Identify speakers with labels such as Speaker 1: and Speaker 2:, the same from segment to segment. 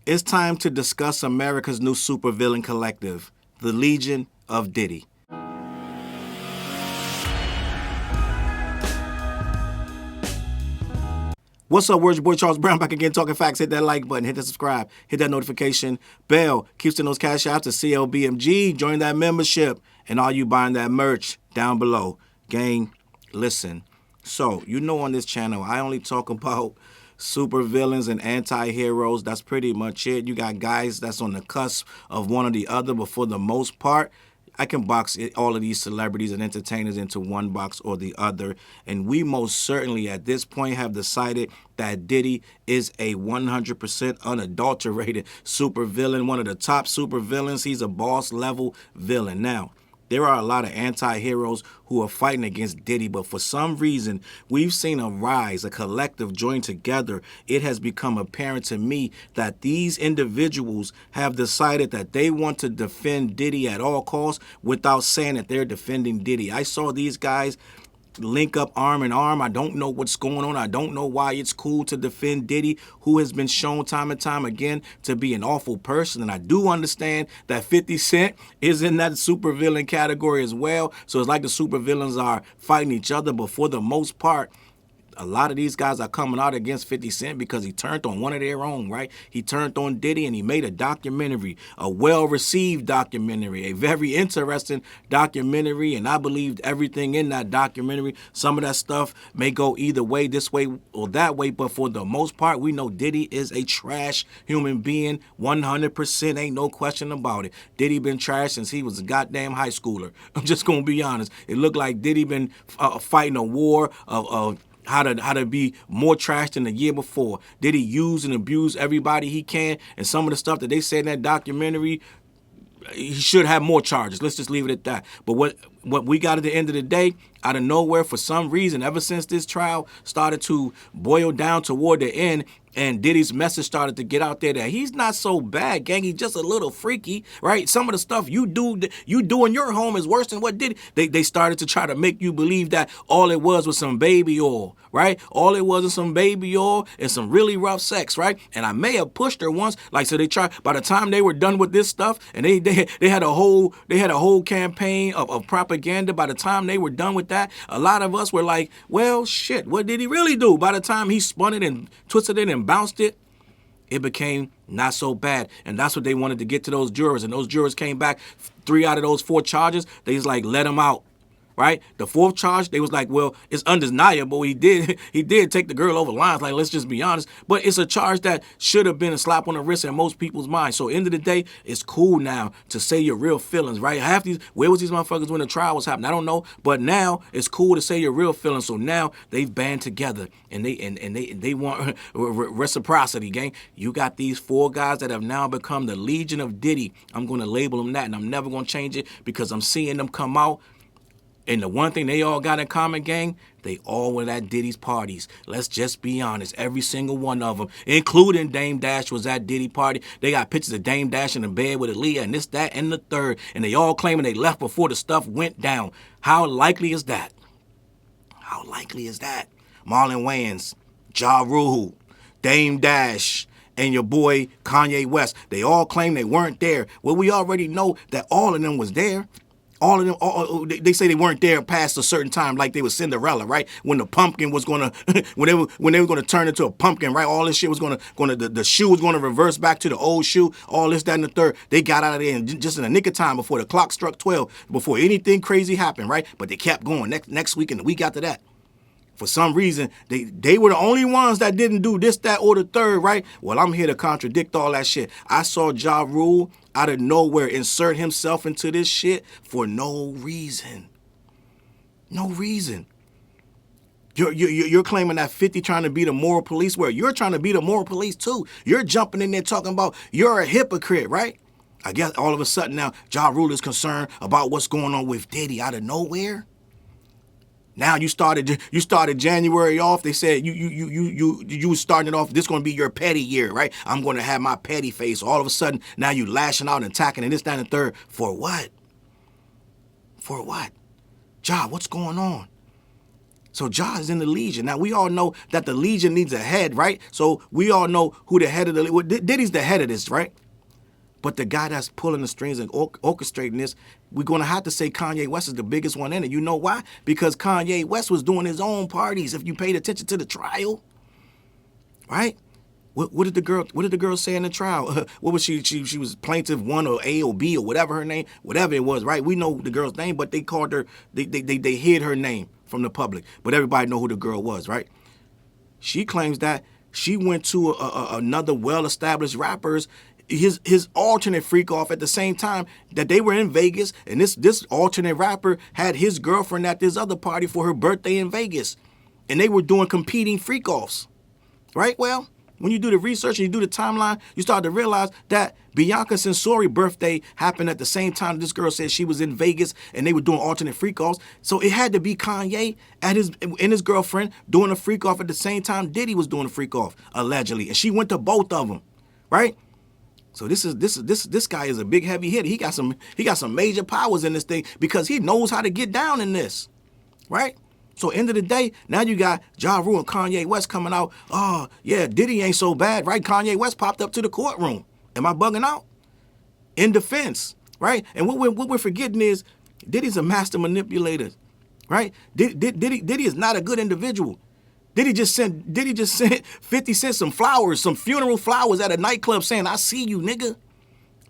Speaker 1: It's time to discuss America's new supervillain collective, the Legion of Diddy. What's up, words? Your boy Charles Brown back again, talking facts. Hit that like button, hit that subscribe, hit that notification bell. Keep sending those Cashapp to CLBMG. Join that membership, and all you buying that merch down below. Gang, listen. So, you know on this channel, I only talk about supervillains and anti-heroes. That's pretty much it. You got guys that's on the cusp of one or the other, but for the most part, I can box all of these celebrities and entertainers into one box or the other. And we most certainly at this point have decided that Diddy is a 100% unadulterated supervillain, one of the top supervillains. He's a boss level villain. Now, there are a lot of anti-heroes who are fighting against Diddy, but for some reason, we've seen a rise, a collective join together. It has become apparent to me that these individuals have decided that they want to defend Diddy at all costs without saying that they're defending Diddy. I saw these guys link up arm in arm. I don't know what's going on. I don't know why it's cool to defend Diddy, who has been shown time and time again to be an awful person. And I do understand that 50 Cent is in that supervillain category as well. So it's like the supervillains are fighting each other, but for the most part, a lot of these guys are coming out against 50 Cent because he turned on one of their own, right? He turned on Diddy and he made a documentary, a well-received documentary, a very interesting documentary, and I believed everything in that documentary. Some of that stuff may go either way, this way or that way, but for the most part, we know Diddy is a trash human being, 100%, ain't no question about it. Diddy been trash since he was a goddamn high schooler. I'm just gonna be honest. It looked like Diddy been fighting a war of how to be more trash than the year before. Did he use and abuse everybody he can? And some of the stuff that they said in that documentary, he should have more charges. Let's just leave it at that. But what we got at the end of the day, out of nowhere, for some reason, ever since this trial started to boil down toward the end, and Diddy's message started to get out there that he's not so bad, gang. He's just a little freaky, right? Some of the stuff you do in your home is worse than what Diddy. They started to try to make you believe that all it was some baby oil, right? All it was some baby oil and some really rough sex, right? And I may have pushed her once, like, so they tried. By the time they were done with this stuff, and they had a whole campaign of propaganda. By the time they were done with that, a lot of us were like, well, shit, what did he really do? By the time he spun it and twisted it and bounced it, it became not so bad. And that's what they wanted to get to those jurors. And those jurors came back, 3 out of those 4 charges, they was like, let him out. Right? The 4th charge, they was like, well, it's undeniable. He did take the girl over lines. Like, let's just be honest. But it's a charge that should have been a slap on the wrist in most people's minds. So, end of the day, it's cool now to say your real feelings, right? Where was these motherfuckers when the trial was happening? I don't know. But now it's cool to say your real feelings. So now they've band together and they want reciprocity, gang. You got these 4 guys that have now become the Legion of Diddy. I'm going to label them that, and I'm never going to change it because I'm seeing them come out. And the one thing they all got in common, gang, they all were at Diddy's parties. Let's just be honest. Every single one of them, including Dame Dash, was at Diddy party. They got pictures of Dame Dash in the bed with Aaliyah and this, that, and the third. And they all claiming they left before the stuff went down. How likely is that? How likely is that? Marlon Wayans, Ja Rule, Dame Dash, and your boy Kanye West. They all claim they weren't there. Well, we already know that all of them was there. All of them, they say they weren't there past a certain time, like they was Cinderella, right? When the pumpkin was gonna, when they were gonna turn into a pumpkin, right? All this shit was the shoe was gonna reverse back to the old shoe. All this, that, and the third. They got out of there just in the nick of time before the clock struck 12, before anything crazy happened, right? But they kept going next week and the week after that. For some reason, they were the only ones that didn't do this, that, or the third, right? Well, I'm here to contradict all that shit. I saw Ja Rule out of nowhere insert himself into this shit for no reason. No reason. You're claiming that 50 trying to be the moral police, where you're trying to be the moral police too. You're jumping in there talking about you're a hypocrite, right? I guess all of a sudden now, Ja Rule is concerned about what's going on with Diddy out of nowhere. Now you started January off. They said you starting it off. This is going to be your petty year, right? I'm going to have my petty face. All of a sudden, now you lashing out and attacking and this, that, and the third. For what? For what? Ja, what's going on? So Ja is in the Legion. Now, we all know that the Legion needs a head, right? So we all know who the head of the... Diddy's the head of this, right? But the guy that's pulling the strings and orchestrating this, we're going to have to say Kanye West is the biggest one in it. You know why? Because Kanye West was doing his own parties, if you paid attention to the trial, right? What did the girl say in the trial? What was she? She was plaintiff 1 or A or B or whatever her name, whatever it was, right? We know the girl's name, but they called her, they hid her name from the public. But everybody know who the girl was, right? She claims that she went to another well-established rapper's, his alternate freak off at the same time that they were in Vegas, and this alternate rapper had his girlfriend at this other party for her birthday in Vegas, and they were doing competing freak offs, right? Well, when you do the research and you do the timeline, you start to realize that Bianca Censori's birthday happened at the same time this girl said she was in Vegas and they were doing alternate freak offs. So it had to be Kanye and his girlfriend doing a freak off at the same time Diddy was doing a freak off, allegedly, and she went to both of them, right? So this guy is a big heavy hitter. He got some major powers in this thing because he knows how to get down in this, right? So end of the day, now you got Ja Rule and Kanye West coming out. Oh, yeah, Diddy ain't so bad, right? Kanye West popped up to the courtroom. Am I bugging out? In defense, right? And what we're forgetting is Diddy's a master manipulator, right? Diddy is not a good individual. Diddy just sent 50 Cent some flowers, some funeral flowers at a nightclub saying, I see you, nigga,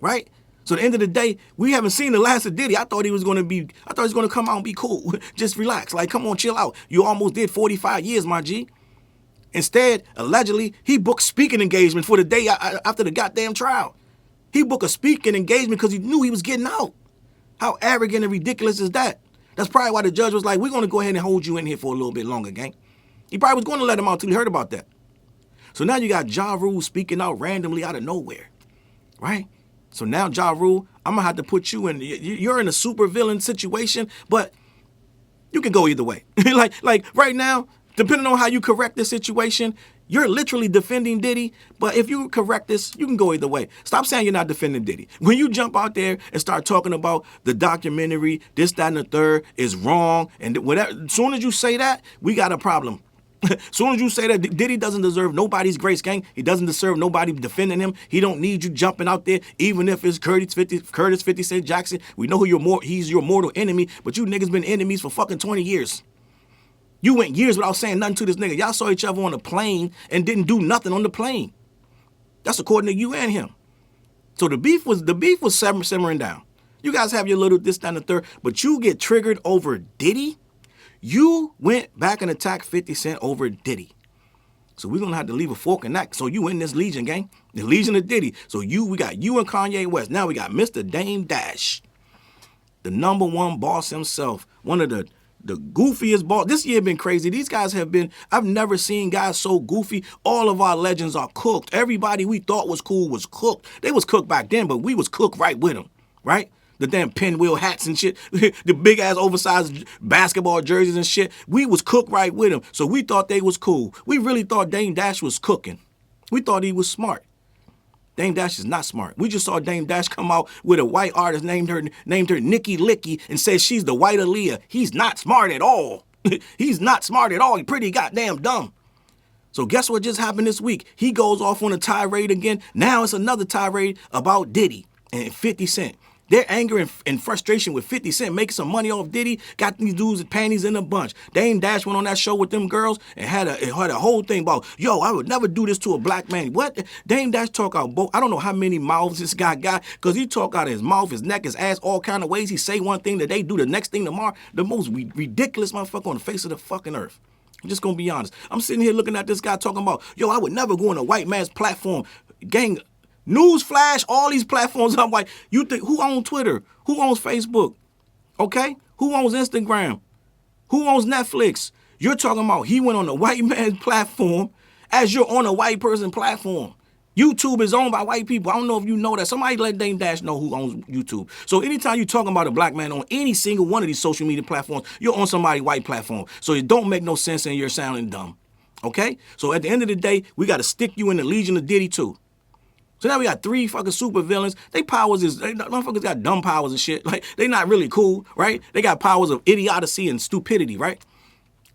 Speaker 1: right? So at the end of the day, we haven't seen the last of Diddy. I thought he was going to come out and be cool. Just relax. Like, come on, chill out. You almost did 45 years, my G. Instead, allegedly, he booked speaking engagement for the day after the goddamn trial. He booked a speaking engagement because he knew he was getting out. How arrogant and ridiculous is that? That's probably why the judge was like, we're going to go ahead and hold you in here for a little bit longer, gang. He probably was going to let him out until he heard about that. So now you got Ja Rule speaking out randomly out of nowhere, right? So now, Ja Rule, I'm going to have to put you in, you're in a super villain situation, but you can go either way. like right now, depending on how you correct this situation, you're literally defending Diddy, but if you correct this, you can go either way. Stop saying you're not defending Diddy. When you jump out there and start talking about the documentary, this, that, and the third is wrong, and whatever, as soon as you say that, we got a problem. As soon as you say that, Diddy doesn't deserve nobody's grace, gang. He doesn't deserve nobody defending him. He don't need you jumping out there, even if it's Curtis 50 Cent Jackson. We know he's your mortal enemy, but you niggas been enemies for fucking 20 years. You went years without saying nothing to this nigga. Y'all saw each other on a plane and didn't do nothing on the plane. That's according to you and him. So the beef was simmering down. You guys have your little this, that, and the third, but you get triggered over Diddy. You went back and attacked 50 Cent over Diddy. So we're going to have to leave a fork in that. So you in this Legion, gang. The Legion of Diddy. So we got you and Kanye West. Now we got Mr. Dame Dash, the #1 boss himself. One of the goofiest boss. This year been crazy. These guys have been, I've never seen guys so goofy. All of our legends are cooked. Everybody we thought was cool was cooked. They was cooked back then, but we was cooked right with them, right? The damn pinwheel hats and shit, the big ass oversized basketball jerseys and shit. We was cooked right with them. So we thought they was cool. We really thought Dame Dash was cooking. We thought he was smart. Dame Dash is not smart. We just saw Dame Dash come out with a white artist named her Nikki Licky and said she's the white Aaliyah. He's not smart at all. He's not smart at all. He's pretty goddamn dumb. So guess what just happened this week? He goes off on a tirade again. Now it's another tirade about Diddy and 50 Cent. Their anger and frustration with 50 Cent making some money off Diddy got these dudes with panties in a bunch. Dame Dash went on that show with them girls and had a whole thing about, yo, I would never do this to a black man. What? Dame Dash talk out both. I don't know how many mouths this guy got because he talk out his mouth, his neck, his ass, all kind of ways. He say one thing that they do the next thing tomorrow. The most ridiculous motherfucker on the face of the fucking earth. I'm just going to be honest. I'm sitting here looking at this guy talking about, yo, I would never go on a white man's platform. Gang, newsflash, all these platforms. I'm like, you think, who owns Twitter? Who owns Facebook? Okay? Who owns Instagram? Who owns Netflix? You're talking about he went on a white man's platform as you're on a white person platform. YouTube is owned by white people. I don't know if you know that. Somebody let Dame Dash know who owns YouTube. So anytime you're talking about a black man on any single one of these social media platforms, you're on somebody's white platform. So it don't make no sense and you're sounding dumb. Okay? So at the end of the day, we got to stick you in the Legion of Diddy too. So now we got 3 fucking super villains. They powers is, motherfuckers got dumb powers and shit. Like, they not really cool, right? They got powers of idiocy and stupidity, right?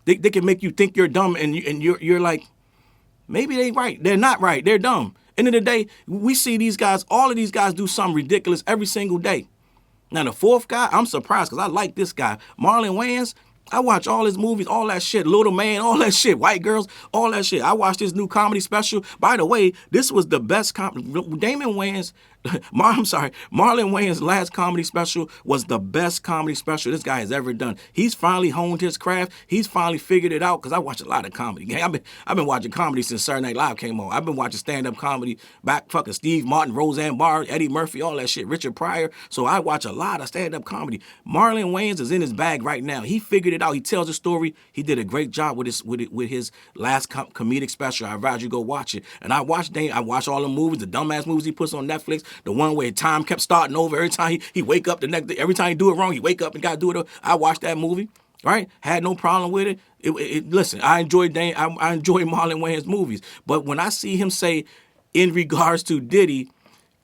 Speaker 1: They can make you think you're dumb, and you're like, maybe they right. They're not right. They're dumb. End of the day, we see these guys, all of these guys do something ridiculous every single day. Now, the fourth guy, I'm surprised because I like this guy. Marlon Wayans, I watch all his movies, all that shit. Little Man, all that shit. White Girls, all that shit. I watched his new comedy special. By the way, this was the best comedy. Marlon Wayans' last comedy special was the best comedy special this guy has ever done. He's finally honed his craft. He's finally figured it out because I watch a lot of comedy. I've been watching comedy since Saturday Night Live came on. I've been watching stand-up comedy back fucking Steve Martin, Roseanne Barr, Eddie Murphy, all that shit, Richard Pryor. So I watch a lot of stand-up comedy. Marlon Wayans is in his bag right now. He figured it out. He tells a story. He did a great job with his last comedic special. I advise you go watch it. And I watched all the movies, the dumbass movies he puts on Netflix. The one where time kept starting over every time he wake up the next day. Every time he do it wrong, he wake up and got to do it. I watched that movie, right? Had no problem with it. Listen, I enjoy Marlon Wayans' movies. But when I see him say, in regards to Diddy,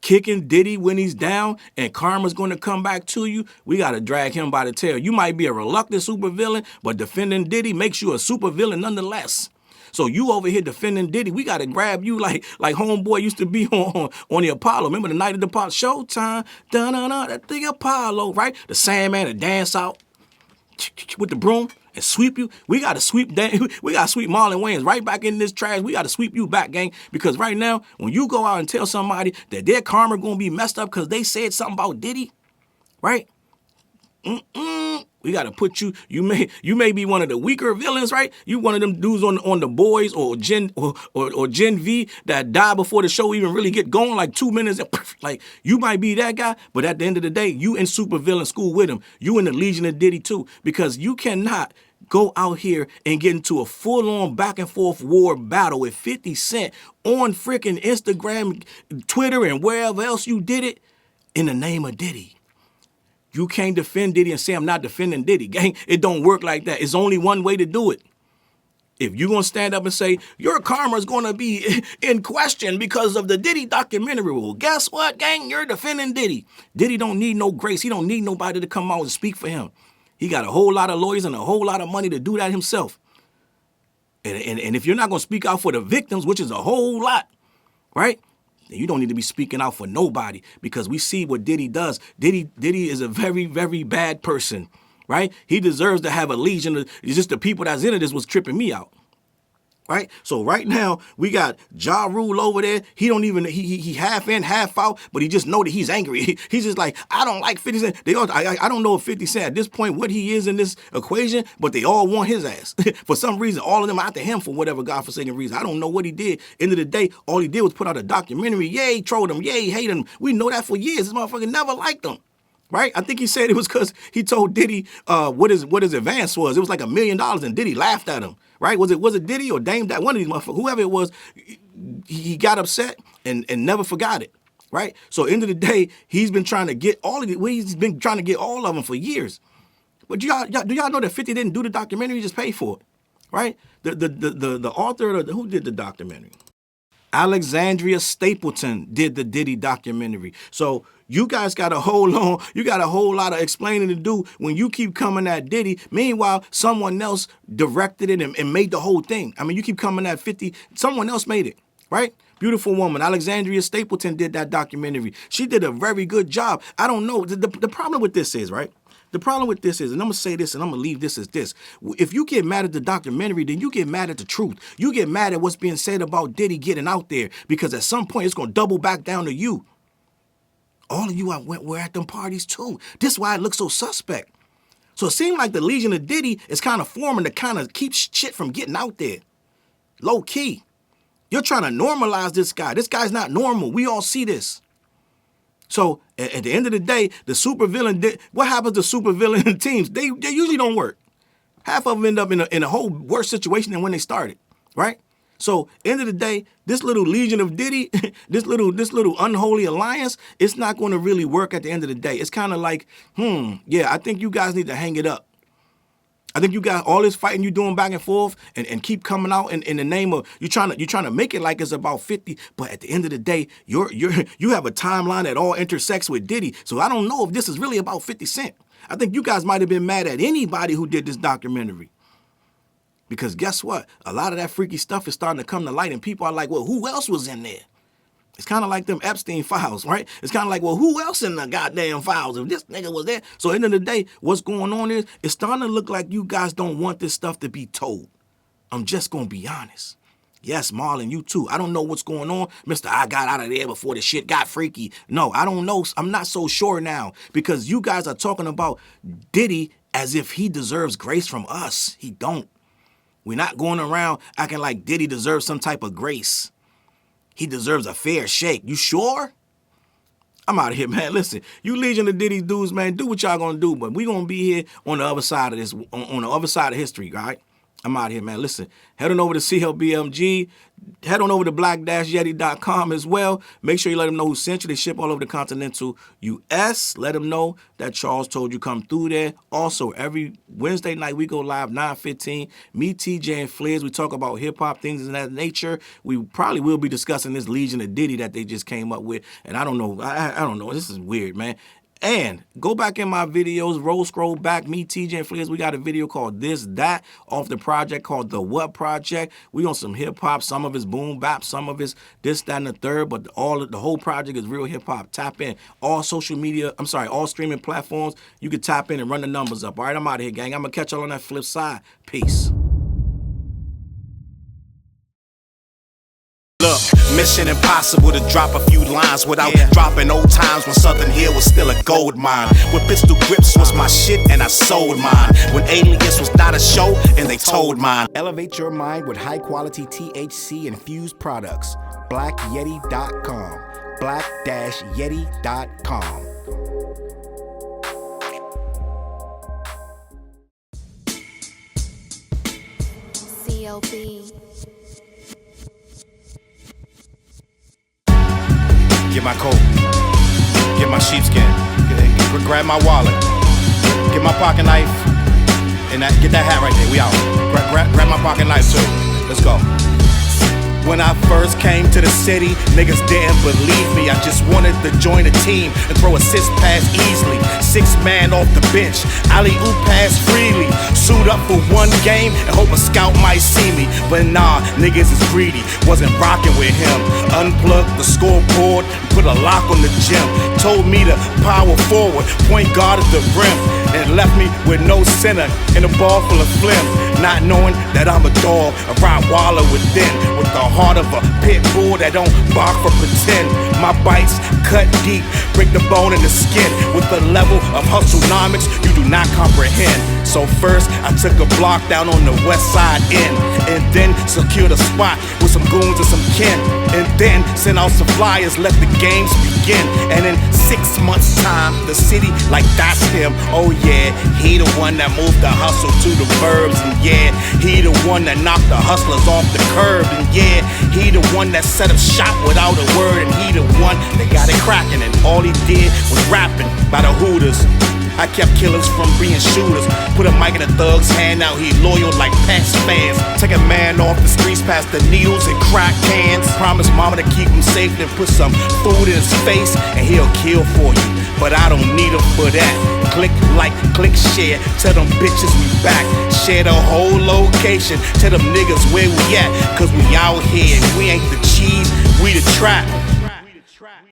Speaker 1: kicking Diddy when he's down and karma's going to come back to you, we got to drag him by the tail. You might be a reluctant supervillain, but defending Diddy makes you a supervillain nonetheless. So you over here defending Diddy, we got to grab you like homeboy used to be on the Apollo. Remember the night of the Apollo? Showtime, da-da-da, that thing Apollo, right? The Sandman to dance out with the broom and sweep you. We got to sweep Marlon Wayans right back in this trash. We got to sweep you back, gang. Because right now, when you go out and tell somebody that their karma going to be messed up because they said something about Diddy, right? We gotta put you. You may be one of the weaker villains, right? You one of them dudes on the Boys or Gen V that die before the show even really get going, like 2 minutes. Like you might be that guy, but at the end of the day, you in supervillain school with him. You in the Legion of Diddy too, because you cannot go out here and get into a full-on back-and-forth war battle with 50 Cent on freaking Instagram, Twitter, and wherever else you did it in the name of Diddy. You can't defend Diddy and say, I'm not defending Diddy. Gang, it don't work like that. It's only one way to do it. If you're going to stand up and say, your karma is going to be in question because of the Diddy documentary, well, guess what, gang? You're defending Diddy. Diddy don't need no grace. He don't need nobody to come out and speak for him. He got a whole lot of lawyers and a whole lot of money to do that himself. And if you're not going to speak out for the victims, which is a whole lot, right? You don't need to be speaking out for nobody because we see what Diddy does. Diddy is a very, very bad person, right? He deserves to have a legion. It's just the people that's into this was tripping me out, right? So right now we got Ja Rule over there. He don't even, he half in, half out, but he just know that he's angry. He's just like, I don't like 50 Cent. I don't know if 50 Cent at this point what he is in this equation, but they all want his ass. For some reason, all of them are after him for whatever godforsaken reason. I don't know what he did. End of the day, all he did was put out a documentary. Yay, trolled him. Yay, hate him. We know that for years. This motherfucker never liked him. Right? I think he said it was because he told Diddy what his advance was. It was like $1 million, and Diddy laughed at him. Right? Was it Diddy or Dame that one of these motherfuckers, whoever it was, he got upset and never forgot it. Right? So end of the day, he's been trying to get all of it. He's been trying to get all of them for years. But do y'all know that 50 didn't do the documentary? He just paid for it. Right? The author, who did the documentary? Alexandria Stapleton did the Diddy documentary. So you guys got a whole lot of explaining to do when you keep coming at Diddy. Meanwhile, someone else directed it and made the whole thing. I mean, you keep coming at 50, someone else made it, right? Beautiful woman. Alexandria Stapleton did that documentary. She did a very good job. I don't know. The problem with this is, right? The problem with this is, and I'm going to say this and I'm going to leave this as this. If you get mad at the documentary, then you get mad at the truth. You get mad at what's being said about Diddy getting out there because at some point it's going to double back down to you. All of you were at them parties too. This is why it looks so suspect. So it seemed like the Legion of Diddy is kind of forming to kind of keep shit from getting out there. Low key. You're trying to normalize this guy. This guy's not normal. We all see this. So at the end of the day, the supervillain, what happens to supervillain teams? They usually don't work. Half of them end up in a whole worse situation than when they started, right? So end of the day, this little Legion of Diddy, this little unholy alliance, it's not going to really work at the end of the day. It's kind of like, yeah, I think you guys need to hang it up. I think you got all this fighting you doing back and forth and keep coming out in the name of you're trying to make it like it's about 50, but at the end of the day, you have a timeline that all intersects with Diddy. So I don't know if this is really about 50 Cent. I think you guys might have been mad at anybody who did this documentary. Because guess what? A lot of that freaky stuff is starting to come to light, and people are like, well, who else was in there? It's kind of like them Epstein files, right? It's kind of like, well, who else in the goddamn files if this nigga was there? So at the end of the day, what's going on is it's starting to look like you guys don't want this stuff to be told. I'm just going to be honest. Yes, Marlon, you too. I don't know what's going on. Mr. I got out of there before the shit got freaky. No, I don't know. I'm not so sure now because you guys are talking about Diddy as if he deserves grace from us. He don't. We're not going around acting like Diddy deserves some type of grace. He deserves a fair shake. You sure? I'm out of here, man. Listen, you Legion of Diddy dudes, man, do what y'all gonna do, but we gonna be here on the other side of this, on the other side of history, all right? I'm out of here, man. Listen, head on over to CLBMG. Head on over to black-yeti.com as well. Make sure you let them know who sent you. They ship all over the continental U.S. Let them know that Challz told you come through there. Also, every Wednesday night, we go live 9:15. Me, TJ, and Flares. We talk about hip-hop, things of that nature. We probably will be discussing this Legion of Diddy that they just came up with. And I don't know. I don't know. This is weird, man. And go back in my videos, scroll back, me, TJ, and Flares. We got a video called This, That, off the project called The What Project. We on some hip-hop, some of it's boom bap, some of it's this, that, and the third, but the whole project is real hip-hop. Tap in. All social media, all streaming platforms, you can tap in and run the numbers up. All right, I'm out of here, gang. I'm going to catch y'all on that flip side.
Speaker 2: Look, mission impossible to drop a few lines without dropping old times when Southern Hill was still a gold mine. When pistol grips was my shit and I sold mine. When Alias was not a show and they told mine.
Speaker 3: Elevate your mind with high quality THC infused products. BlackYeti.com. Black-Yeti.com.
Speaker 4: CLB.
Speaker 2: Get my coat, get my sheepskin, grab my wallet, get my pocket knife, and get that hat right there. We out. Grab my pocket knife too. Let's go. When I first came to the city, niggas didn't believe me. I just wanted to join a team and throw assist pass easily. 6-man off the bench, alley-oop pass freely. Suit up for one game and hope a scout might see me. But nah, niggas is greedy, wasn't rocking with him. Unplugged the scoreboard, put a lock on the gym. Told me to power forward, point guard at the rim. And left me with no center and a ball full of phlegm. Not knowing that I'm a dog, a Rottweiler within. With the heart of a pit bull that don't bark for pretend. My bites cut deep, break the bone and the skin. With the level of hustlenomics you do not comprehend. So first I took a block down on the west side end. And then secured a spot with some goons and some kin. And then sent out some flyers, let the games begin. And in 6 months time, the city like that's him. Oh yeah, he the one that moved the hustle to the burbs. And yeah, he the one that knocked the hustlers off the curb. And yeah, he the one that set up shop without a word. And he the one that got it cracking. And all he did was rapping by the Hooters. I kept killers from being shooters. Put a mic in a thug's hand, now he loyal like Pats fans. Take a man off the streets past the needles and crack cans. Promise mama to keep him safe and put some food in his face and he'll kill for you. But I don't need him for that. Click like, click share. Tell them bitches we back. Share the whole location. Tell them niggas where we at. Cause we out here and we ain't the cheese, we the trap.